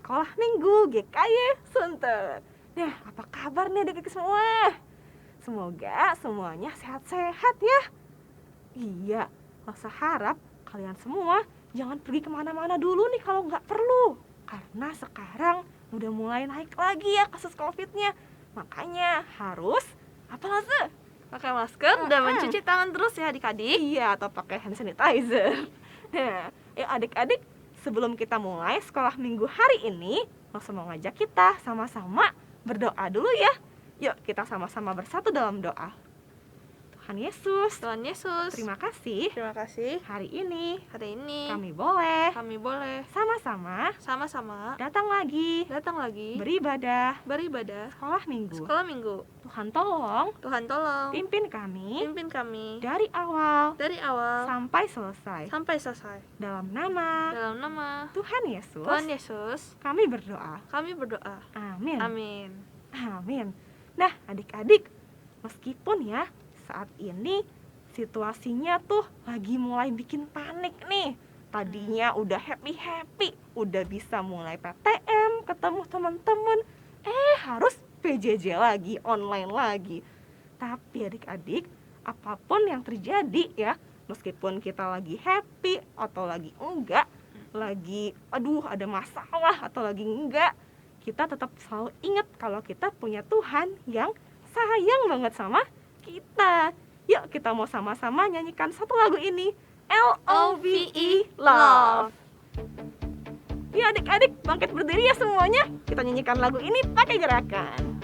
Sekolah Minggu GKY Sunter. Nah, apa kabar nih adik-adik semua? Semoga semuanya sehat-sehat ya. Iya, Rosa harap kalian semua jangan pergi kemana-mana dulu nih kalau nggak perlu. Karena sekarang udah mulai naik lagi ya kasus COVID-nya. Makanya harus, apa Rosa? Pakai masker dan mencuci tangan terus ya adik-adik. Iya, atau pakai hand sanitizer. Nah, yuk adik-adik, sebelum kita mulai sekolah minggu hari ini, langsung mau ngajak kita sama-sama berdoa dulu ya. Yuk kita sama-sama bersatu dalam doa. Tuhan Yesus, terima kasih Terima kasih. hari ini Hari ini kami boleh sama-sama datang lagi beribadah sekolah minggu. Tuhan tolong pimpin kami dari awal sampai selesai. Dalam nama Tuhan Yesus kami berdoa. Amin. Amin. Nah, adik-adik, meskipun ya saat ini situasinya tuh lagi mulai bikin panik nih. Tadinya udah happy, udah bisa mulai PTM, ketemu teman-teman, harus PJJ lagi, online lagi. Tapi adik-adik, apapun yang terjadi ya, meskipun kita lagi happy atau lagi enggak, lagi ada masalah atau lagi enggak, kita tetap selalu ingat kalau kita punya Tuhan yang sayang banget sama kita. Yuk kita mau sama-sama nyanyikan satu lagu ini, LOVE, Love. Yuk adik-adik bangkit berdiri ya semuanya. Kita nyanyikan lagu ini pakai gerakan.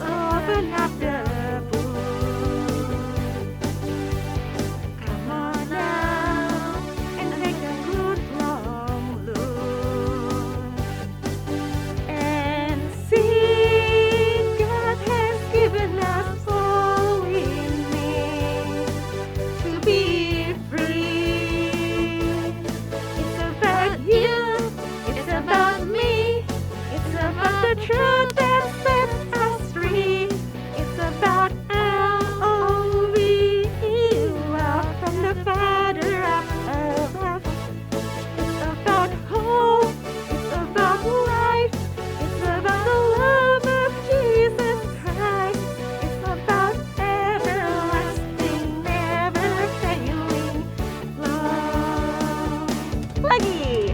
Open up the book. Come on now and take a good long look and see God has given us all we need to be free. It's about you, it's about me, it's about the truth that sets us free. It's about LOVE, love from the Father up above. It's about hope, it's about life, it's about the love of Jesus Christ. It's about everlasting, never failing love. Lagi.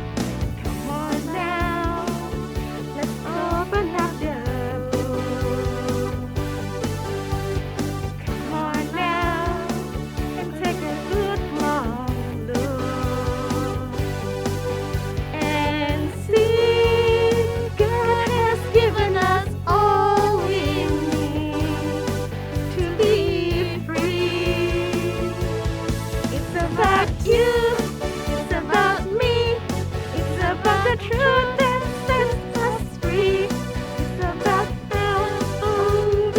Come on now, let's open up the book. Come on now and take a good long look and see God has given us all we need to be free. It's about you, it's about me, it's about the truth that sets us free. It's about LOVE,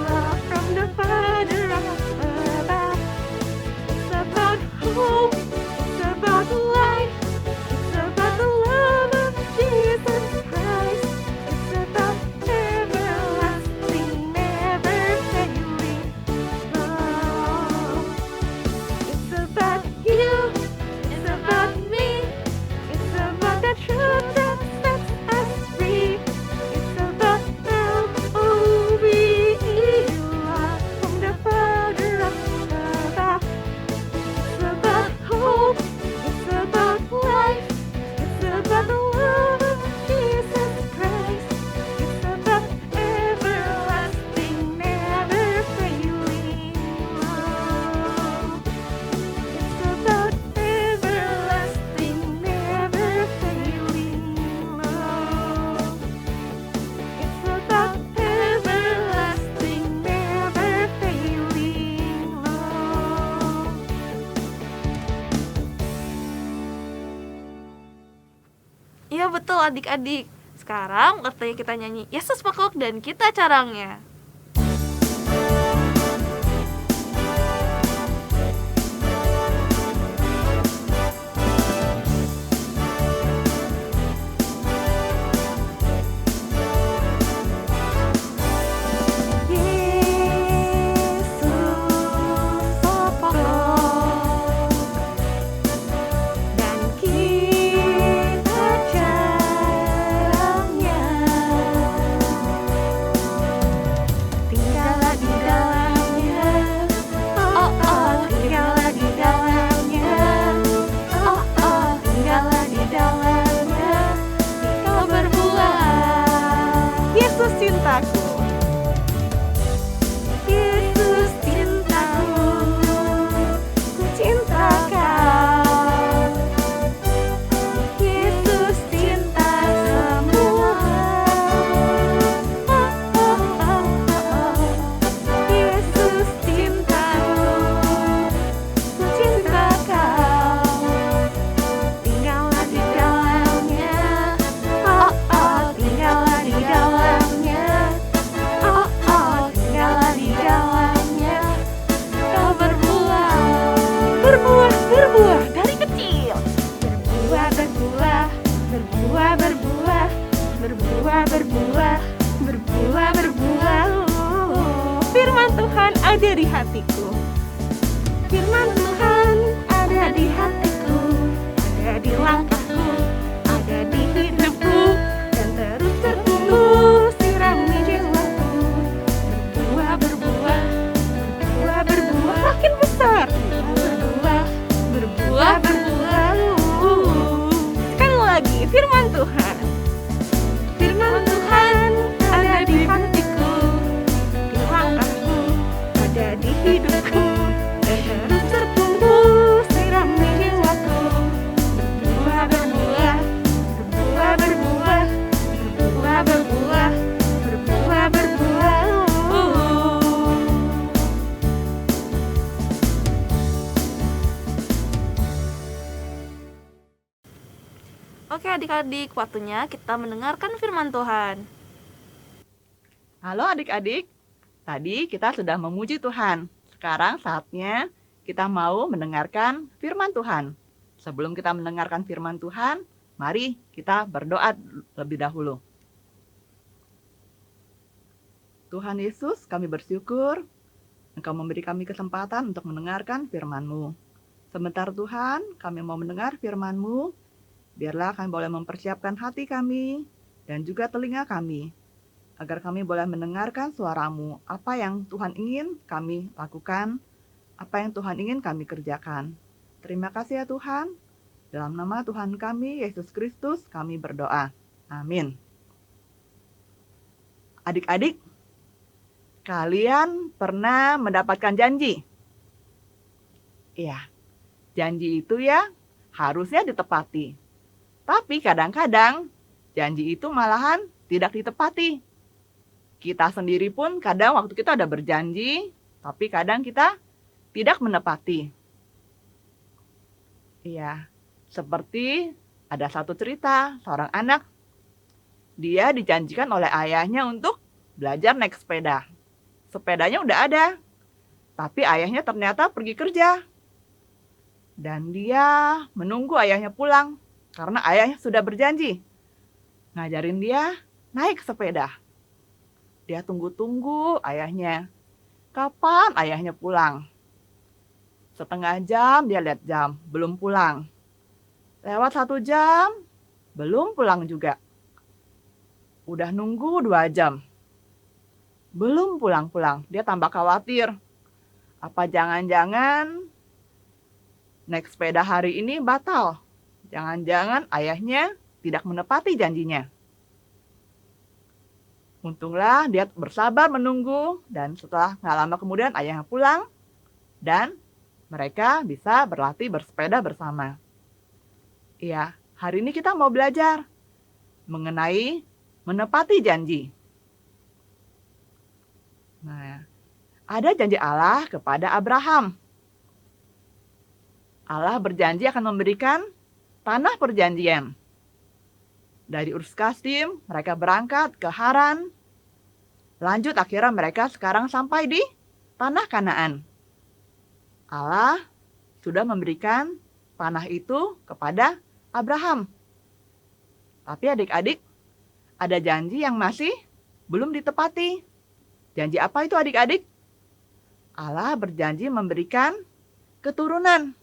love from the Father up above. It's about hope, it's about life, it's about the love of Jesus Christ. It's about everlasting, never failing love. It's about you, it's about me, it's about the truth that sets us free. It's about LOVE, love from the Father up above. It's about hope, it's about life, it's about the love of Jesus Christ. It's about everlasting, never failing love. It's about everlasting, never failing love. It's about everlasting, never failing love. Iya betul adik-adik. Sekarang waktunya kita nyanyi Yesus Pekuk dan Kita Carangnya. Firman Tuhan ada di hatiku. Firman Tuhan ada di hatiku, ada di langkahku, ada di hidupku, dan terus bertumbuh sirami jiwaku. Berbuah, berbuah, berbuah, berbuah, makin besar. Berbuah, berbuah, berbuah. Sekali lagi, firman Tuhan. Firman Tuhan ada di hatiku, di langkahku, ada di hidupku, dan terus bertumbuh sirami jiwaku. Berbuah, berbuah, berbuah, berbuah, berbuah, berbuah, berbuah, berbuah. Oke adik-adik, waktunya kita mendengarkan firman Tuhan. Halo adik-adik, tadi kita sudah memuji Tuhan. Sekarang saatnya kita mau mendengarkan firman Tuhan. Sebelum kita mendengarkan firman Tuhan, mari kita berdoa lebih dahulu. Tuhan Yesus, kami bersyukur Engkau memberi kami kesempatan untuk mendengarkan firman-Mu. Sebentar Tuhan, kami mau mendengar firman-Mu. Biarlah kami boleh mempersiapkan hati kami dan juga telinga kami, agar kami boleh mendengarkan suara-Mu, apa yang Tuhan ingin kami lakukan, apa yang Tuhan ingin kami kerjakan. Terima kasih ya Tuhan. Dalam nama Tuhan kami, Yesus Kristus, kami berdoa. Amin. Adik-adik, kalian pernah mendapatkan janji? Iya, janji itu ya harusnya ditepati. Tapi kadang-kadang janji itu malahan tidak ditepati. Kita sendiri pun kadang waktu kita udah berjanji, tapi kadang kita tidak menepati. Iya, seperti ada satu cerita, seorang anak, dia dijanjikan oleh ayahnya untuk belajar naik sepeda. Sepedanya udah ada, tapi ayahnya ternyata pergi kerja. Dan dia menunggu ayahnya pulang, karena ayahnya sudah berjanji ngajarin dia naik sepeda. Dia tunggu-tunggu ayahnya. Kapan ayahnya pulang? Setengah jam dia lihat jam, belum pulang. Lewat 1 jam, belum pulang juga. Udah nunggu 2 jam. Belum pulang-pulang. Dia tambah khawatir. Apa jangan-jangan naik sepeda hari ini batal? Jangan-jangan ayahnya tidak menepati janjinya. Untunglah dia bersabar menunggu, dan setelah nggak lama kemudian ayahnya pulang, dan mereka bisa berlatih bersepeda bersama. Iya, hari ini kita mau belajar mengenai menepati janji. Nah, ada janji Allah kepada Abraham. Allah berjanji akan memberikan tanah perjanjian. Dari Ur Kasdim, mereka berangkat ke Haran. Lanjut akhirnya mereka sekarang sampai di tanah Kanaan. Allah sudah memberikan tanah itu kepada Abraham. Tapi adik-adik, ada janji yang masih belum ditepati. Janji apa itu adik-adik? Allah berjanji memberikan keturunan.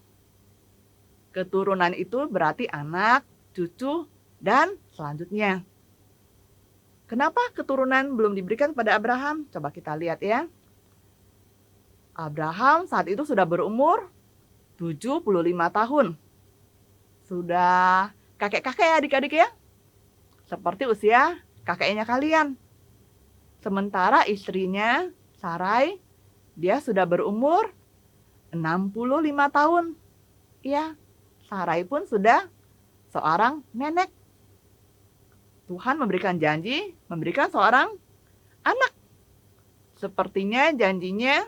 Keturunan itu berarti anak, cucu, dan selanjutnya. Kenapa keturunan belum diberikan pada Abraham? Coba kita lihat ya. Abraham saat itu sudah berumur 75 tahun. Sudah kakek-kakek ya adik-adik ya. Seperti usia kakeknya kalian. Sementara istrinya, Sarai, dia sudah berumur 65 tahun. Iya, Sarai pun sudah seorang nenek. Tuhan memberikan janji, memberikan seorang anak. Sepertinya janjinya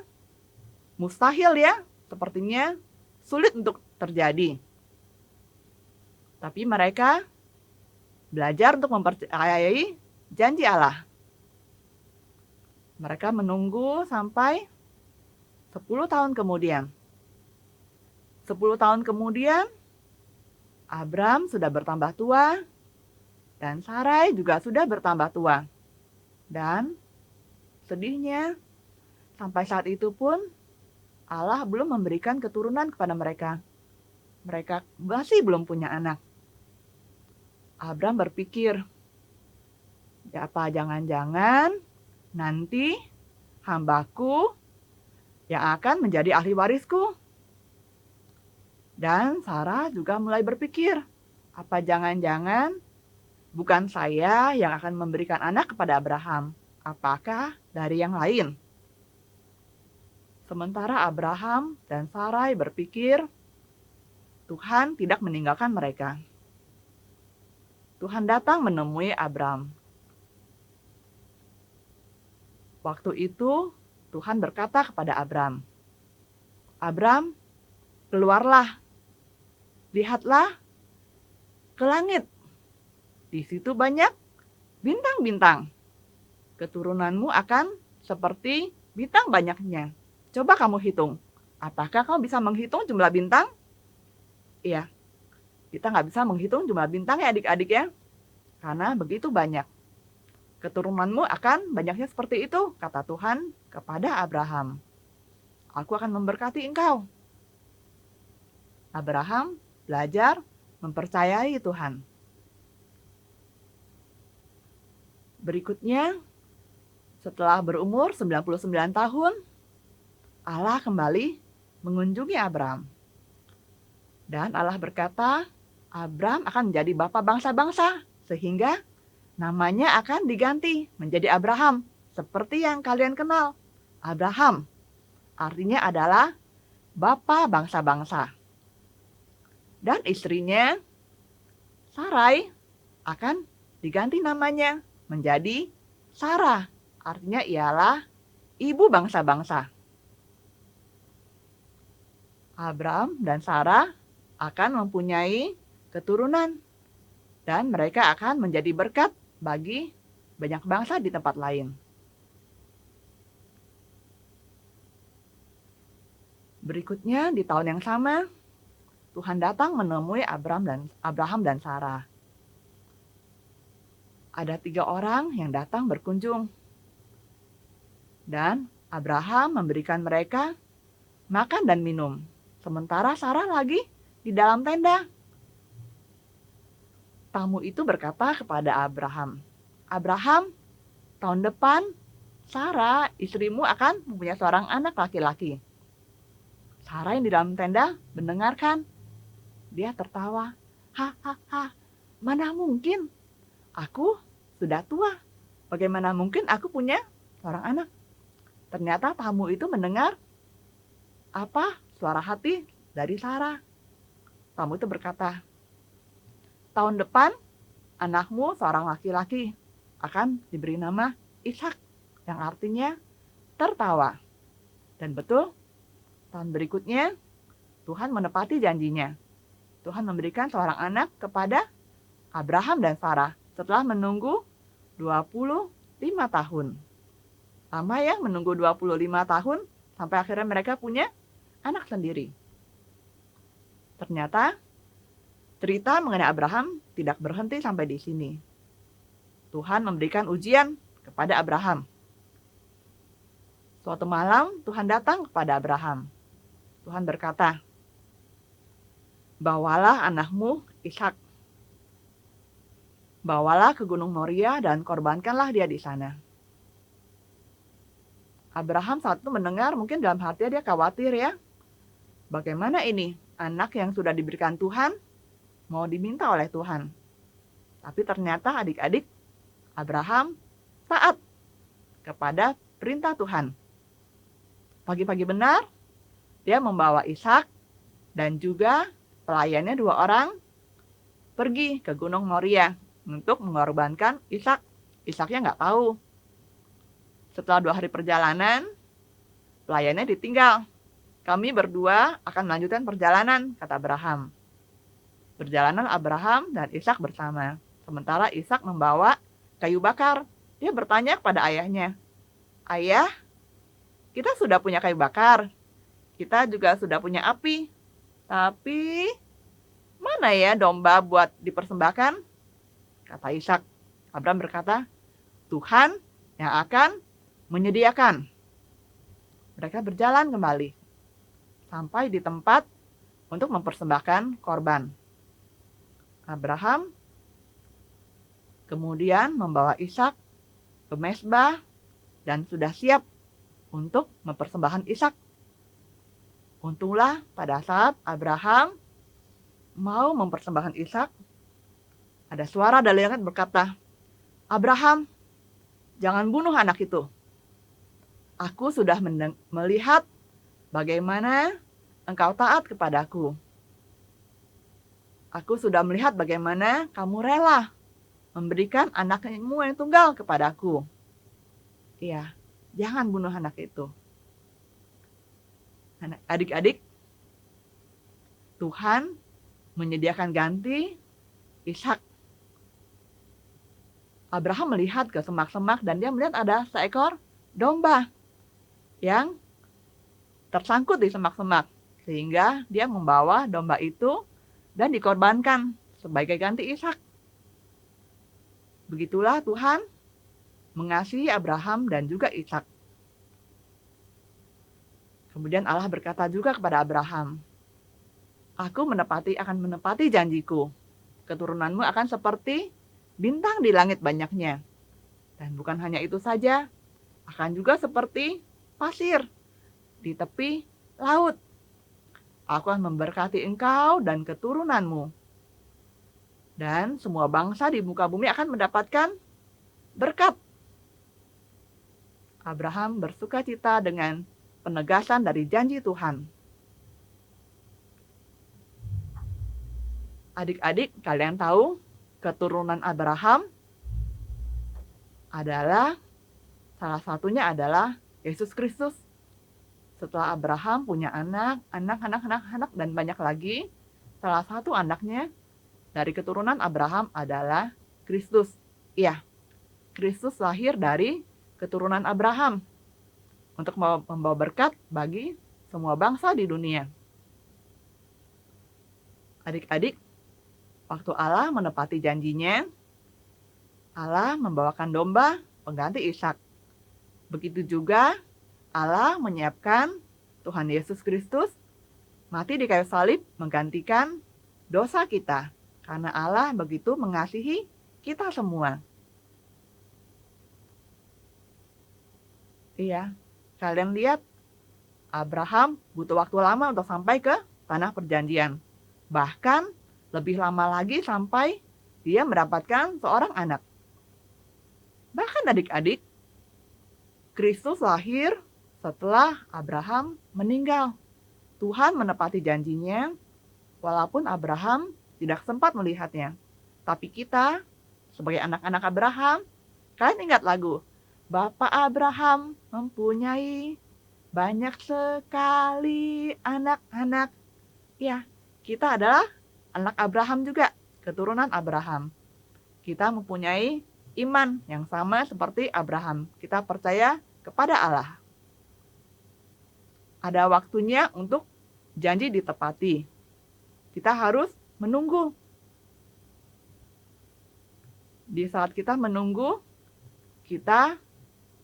mustahil ya, sepertinya sulit untuk terjadi. Tapi mereka belajar untuk mempercayai janji Allah. Mereka menunggu sampai 10 tahun kemudian. 10 tahun kemudian, Abram sudah bertambah tua, dan Sarai juga sudah bertambah tua. Dan sedihnya, Sampai saat itu pun Allah belum memberikan keturunan kepada mereka. Mereka masih belum punya anak. Abram berpikir, ya apa jangan-jangan nanti hambaku yang akan menjadi ahli warisku. Dan Sarah juga mulai berpikir, apa jangan-jangan bukan saya yang akan memberikan anak kepada Abraham? Apakah dari yang lain? Sementara Abraham dan Sarai berpikir, Tuhan tidak meninggalkan mereka. Tuhan datang menemui Abram. Waktu itu Tuhan berkata kepada Abram, Abram, keluarlah, lihatlah ke langit. Di situ banyak bintang-bintang. Keturunanmu akan seperti bintang banyaknya. Coba kamu hitung. Apakah kamu bisa menghitung jumlah bintang? Iya, kita nggak bisa menghitung jumlah bintang ya adik-adik ya. Karena begitu banyak. Keturunanmu akan banyaknya seperti itu, kata Tuhan kepada Abraham. Aku akan memberkati engkau. Abraham belajar mempercayai Tuhan. Berikutnya, setelah berumur 99 tahun, Allah kembali mengunjungi Abram. Dan Allah berkata, Abram akan menjadi bapa bangsa-bangsa, sehingga namanya akan diganti menjadi Abraham, seperti yang kalian kenal. Abraham artinya adalah bapa bangsa-bangsa. Dan istrinya, Sarai, akan diganti namanya menjadi Sarah, artinya ialah ibu bangsa-bangsa. Abram dan Sarah akan mempunyai keturunan, dan mereka akan menjadi berkat bagi banyak bangsa di tempat lain. Berikutnya di tahun yang sama, Tuhan datang menemui Abraham dan Sarah. Ada 3 orang yang datang berkunjung. Dan Abraham memberikan mereka makan dan minum. Sementara Sarah lagi di dalam tenda. Tamu itu berkata kepada Abraham, Abraham, tahun depan Sarah, istrimu akan mempunyai seorang anak laki-laki. Sarah yang di dalam tenda mendengarkan. Dia tertawa. Hahaha, mana mungkin? Aku sudah tua. Bagaimana mungkin aku punya seorang anak? Ternyata tamu itu mendengar suara hati dari Sarah. Tamu itu berkata, tahun depan anakmu seorang laki-laki akan diberi nama Ishak, yang artinya tertawa. Dan betul, tahun berikutnya Tuhan menepati janjinya. Tuhan memberikan seorang anak kepada Abraham dan Sarah setelah menunggu 25 tahun. Lama ya menunggu 25 tahun sampai akhirnya mereka punya anak sendiri. Ternyata cerita mengenai Abraham tidak berhenti sampai di sini. Tuhan memberikan ujian kepada Abraham. Suatu malam Tuhan datang kepada Abraham. Tuhan berkata, bawalah anakmu Ishak. Bawalah ke Gunung Moria dan korbankanlah dia di sana. Abraham saat itu mendengar, mungkin dalam hatinya dia khawatir ya. Bagaimana ini? Anak yang sudah diberikan Tuhan mau diminta oleh Tuhan. Tapi ternyata adik-adik, Abraham taat kepada perintah Tuhan. Pagi-pagi benar, dia membawa Ishak dan juga pelayannya 2 orang pergi ke Gunung Moria untuk mengorbankan Ishak. Ishaknya nggak tahu. Setelah 2 hari perjalanan, pelayannya ditinggal. Kami berdua akan melanjutkan perjalanan, kata Abraham. Perjalanan Abraham dan Ishak bersama. Sementara Ishak membawa kayu bakar. Dia bertanya kepada ayahnya, Ayah, kita sudah punya kayu bakar. Kita juga sudah punya api. Tapi, mana ya domba buat dipersembahkan? Kata Ishak. Abraham berkata, Tuhan yang akan menyediakan. Mereka berjalan kembali sampai di tempat untuk mempersembahkan korban. Abraham kemudian membawa Ishak ke mezbah dan sudah siap untuk mempersembahkan Ishak. Untunglah pada saat Abraham mau mempersembahkan Ishak, ada suara dari langit berkata, "Abraham, jangan bunuh anak itu. Aku sudah melihat bagaimana engkau taat kepadaku. Aku sudah melihat bagaimana kamu rela memberikan anakmu yang tunggal kepadaku. Iya, jangan bunuh anak itu." Adik-adik, Tuhan menyediakan ganti Ishak. Abraham melihat ke semak-semak dan dia melihat ada seekor domba yang tersangkut di semak-semak. Sehingga dia membawa domba itu dan dikorbankan sebagai ganti Ishak. Begitulah Tuhan mengasihi Abraham dan juga Ishak. Kemudian Allah berkata juga kepada Abraham, "Aku akan menepati janjiku. Keturunanmu akan seperti bintang di langit banyaknya. Dan bukan hanya itu saja, akan juga seperti pasir di tepi laut. Aku akan memberkati engkau dan keturunanmu. Dan semua bangsa di muka bumi akan mendapatkan berkat." Abraham bersukacita dengan penegasan dari janji Tuhan. Adik-adik, kalian tahu keturunan Abraham adalah salah satunya adalah Yesus Kristus. Setelah Abraham punya anak dan banyak lagi, salah satu anaknya dari keturunan Abraham adalah Kristus. Iya, Kristus lahir dari keturunan Abraham untuk membawa berkat bagi semua bangsa di dunia. Adik-adik, waktu Allah menepati janjinya, Allah membawakan domba pengganti Ishak. Begitu juga Allah menyiapkan Tuhan Yesus Kristus mati di kayu salib menggantikan dosa kita. Karena Allah begitu mengasihi kita semua. Iya. Kalian lihat, Abraham butuh waktu lama untuk sampai ke tanah perjanjian. Bahkan lebih lama lagi sampai dia mendapatkan seorang anak. Bahkan adik-adik, Kristus lahir setelah Abraham meninggal. Tuhan menepati janjinya, walaupun Abraham tidak sempat melihatnya. Tapi kita, sebagai anak-anak Abraham, kalian ingat lagu, "Bapak Abraham mempunyai banyak sekali anak-anak." Ya, kita adalah anak Abraham juga, keturunan Abraham. Kita mempunyai iman yang sama seperti Abraham. Kita percaya kepada Allah. Ada waktunya untuk janji ditepati. Kita harus menunggu. Di saat kita menunggu, kita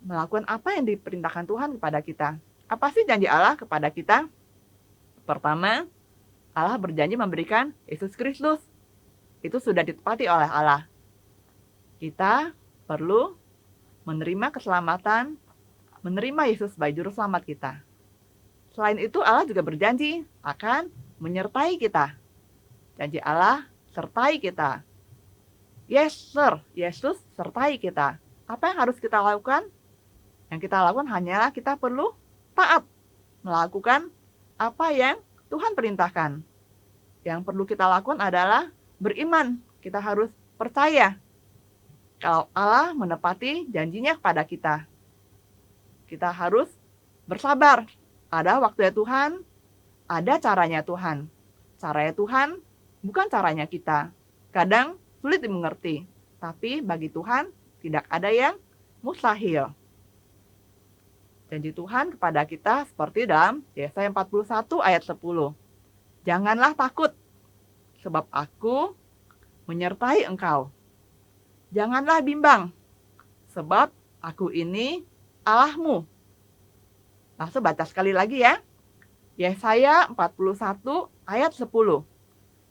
melakukan apa yang diperintahkan Tuhan kepada kita. Apa sih janji Allah kepada kita? Pertama, Allah berjanji memberikan Yesus Kristus. Itu sudah ditepati oleh Allah. Kita perlu menerima keselamatan, menerima Yesus sebagai juru selamat kita. Selain itu, Allah juga berjanji akan menyertai kita. Janji Allah sertai kita. Yes, sir, Yesus sertai kita. Apa yang harus kita lakukan? Yang kita lakukan hanyalah kita perlu taat, melakukan apa yang Tuhan perintahkan. Yang perlu kita lakukan adalah beriman. Kita harus percaya kalau Allah menepati janjinya kepada kita. Kita harus bersabar. Ada waktunya Tuhan, ada caranya Tuhan. Caranya Tuhan bukan caranya kita. Kadang sulit dimengerti, tapi bagi Tuhan tidak ada yang mustahil. Janji Tuhan kepada kita seperti dalam Yesaya 41 ayat 10. "Janganlah takut, sebab aku menyertai engkau. Janganlah bimbang, sebab aku ini Allahmu. Langsung baca sekali lagi ya. Yesaya 41 ayat 10.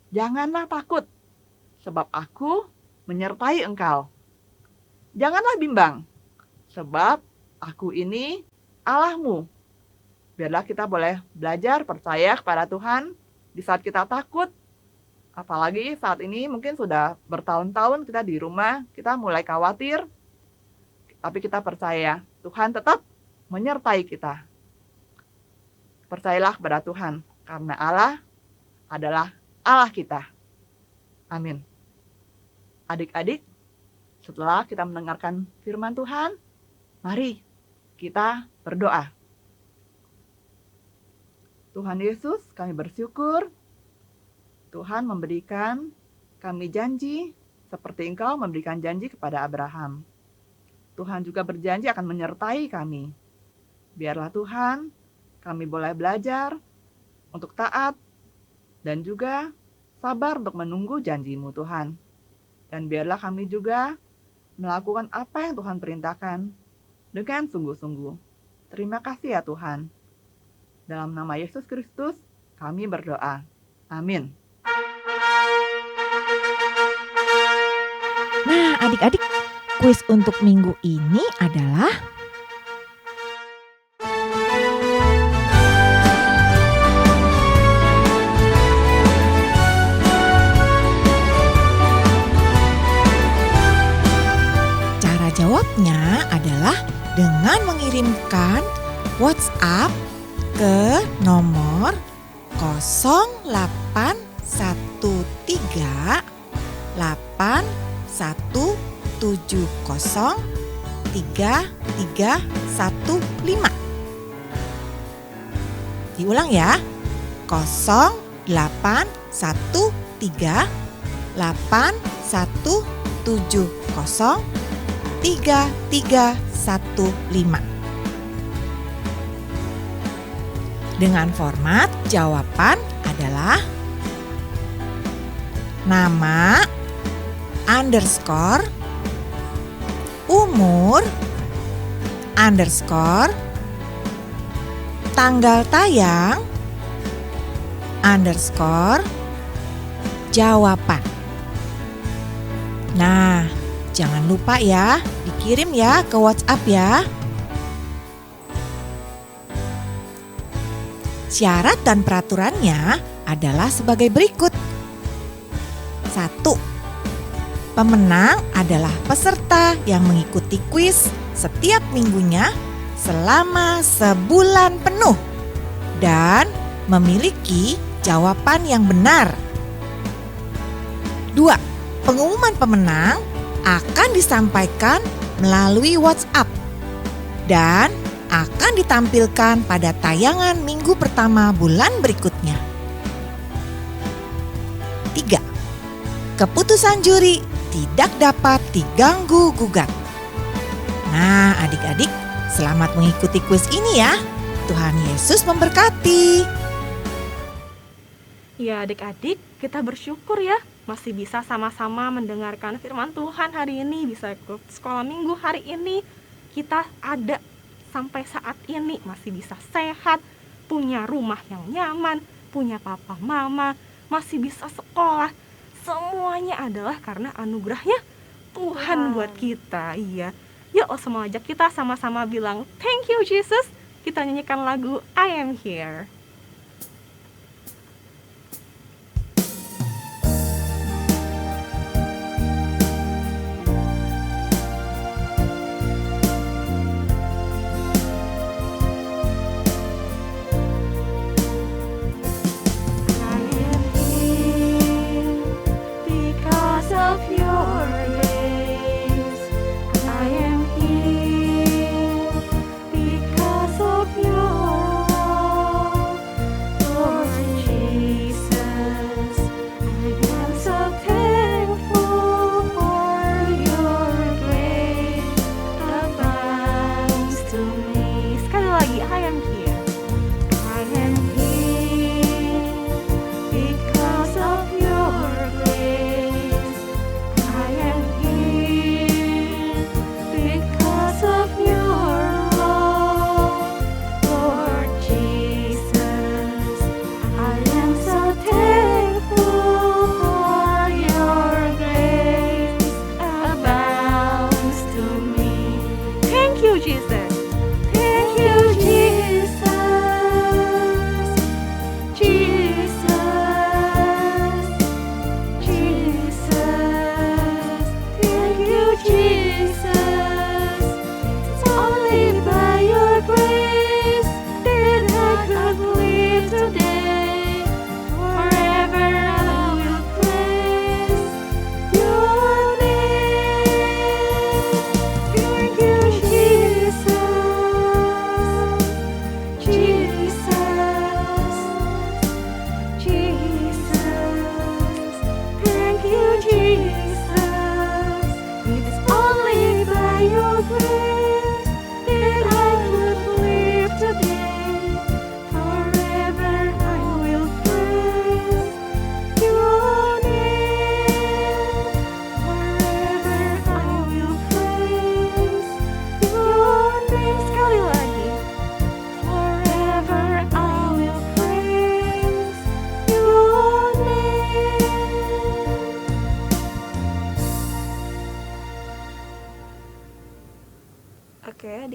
Janganlah takut, sebab aku menyertai engkau. Janganlah bimbang, sebab aku ini Allahmu. Biarlah kita boleh belajar percaya kepada Tuhan di saat kita takut. Apalagi saat ini mungkin sudah bertahun-tahun kita di rumah, kita mulai khawatir. Tapi kita percaya Tuhan tetap menyertai kita. Percayalah kepada Tuhan, karena Allah adalah Allah kita. Amin. Adik-adik, setelah kita mendengarkan firman Tuhan, mari kita berdoa. Tuhan Yesus, kami bersyukur Tuhan memberikan kami janji seperti Engkau memberikan janji kepada Abraham. Tuhan juga berjanji akan menyertai kami. Biarlah Tuhan, kami boleh belajar untuk taat dan juga sabar untuk menunggu janji-Mu Tuhan. Dan biarlah kami juga melakukan apa yang Tuhan perintahkan dengan sungguh-sungguh. Terima kasih ya Tuhan. Dalam nama Yesus Kristus kami berdoa. Amin. Nah, adik-adik, kuis untuk minggu ini adalah cara jawabnya adalah dengan mengirimkan WhatsApp ke nomor 081381703315. Diulang ya. 081381703315. Dengan format jawaban adalah nama, underscore, umur, underscore, tanggal tayang, underscore, jawaban. Nah, jangan lupa ya, dikirim ya ke WhatsApp ya. Syarat dan peraturannya adalah sebagai berikut. 1. Pemenang adalah peserta yang mengikuti kuis setiap minggunya selama sebulan penuh dan memiliki jawaban yang benar. 2. Pengumuman pemenang akan disampaikan melalui WhatsApp dan akan ditampilkan pada tayangan minggu pertama bulan berikutnya. 3. Keputusan juri tidak dapat diganggu-gugat. Nah, adik-adik, selamat mengikuti kuis ini ya. Tuhan Yesus memberkati. Ya adik-adik, kita bersyukur ya masih bisa sama-sama mendengarkan firman Tuhan hari ini, bisa ikut sekolah minggu hari ini. Kita ada sampai saat ini masih bisa sehat, punya rumah yang nyaman, punya papa mama, masih bisa sekolah. Semuanya adalah karena anugerahnya Tuhan buat kita. Iya. Yuk semua ajak kita sama-sama bilang thank you Jesus. Kita nyanyikan lagu I Am Here.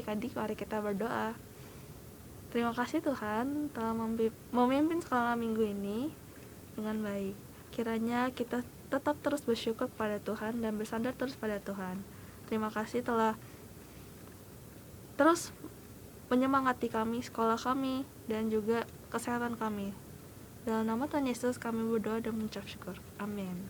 adik-adik, mari kita berdoa. Terima kasih Tuhan telah memimpin sekolah minggu ini dengan baik. Kiranya kita tetap terus bersyukur kepada Tuhan dan bersandar terus pada Tuhan. Terima kasih telah terus menyemangati kami, sekolah kami, dan juga kesehatan kami. Dalam nama Tuhan Yesus kami berdoa dan mengucap syukur. Amin.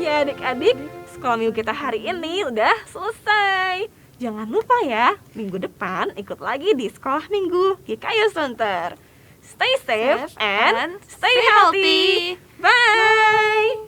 Ya adik-adik, sekolah minggu kita hari ini udah selesai. Jangan lupa ya, minggu depan ikut lagi di sekolah minggu GKI Center. Stay safe and stay healthy. Bye.